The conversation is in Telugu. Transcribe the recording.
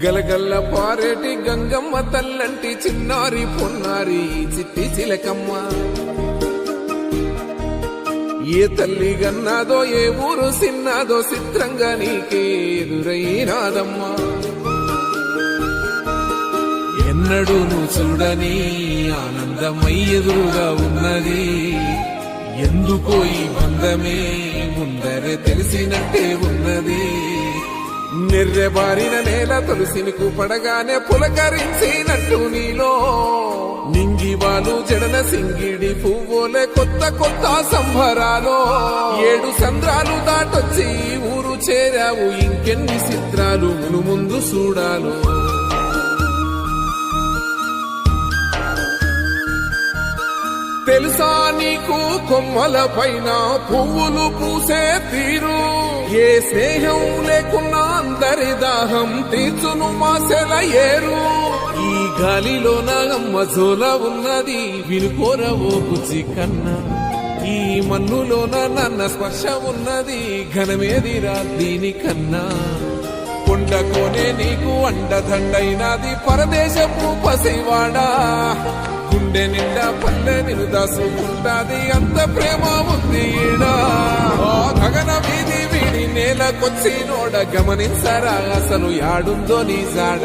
గలగల్ల పారేటి గంగమ్మ తల్లంటి చిన్నారి పొన్నారి చిట్టి చిలకమ్మ. ఏ తల్లి గన్నాదో ఏ ఊరు సిన్నాదో చిత్రంగా నీకే ఎదురైనాదమ్మా. ఎన్నడూ నువ్వు చూడని ఆనందమై ఎదురుగా ఉన్నది. ఎందుకో ఈ బంధమే ముందరే తెలిసినట్టే ఉన్నది. నిర్రెబారిన నేల తులసినికు పడగానే పులకరించినట్టు నీలో నింగివాలు జడన సింగిడి పువ్వులే కొత్త కొత్త సంబరాలో. 7 సంద్రాలు దాటొచ్చి ఊరు చేరావు, ఇంకెన్ని చిత్రాలు మును ముందు చూడాలో. తెలుసా నీకు కొమ్మల పైన పువ్వులు పూసే తీరు. ఏ స్నేహం లేకున్నా అందరి దాహం తీర్చును మాసెల ఏరు. ఈ గాలిలోన అమ్మ జోల ఉన్నది, వినుకోరవో బుజ్జి కన్నా. ఈ మన్నులోన నన్న స్పర్శ ఉన్నది, ఘనమేదిరా దీనికన్నా. కొండకోనే నీకు అండదండైనది పరదేశపు పసివాడా. గుండె నిండా పల్లె నిలుదాసుకుంటాది, అంత ప్రేమ ఉంది ఈడా. గగన వీధి వీడి నేలకొచ్చి నోడ గమనించరా అసలు యాడుందో నీ జాడ.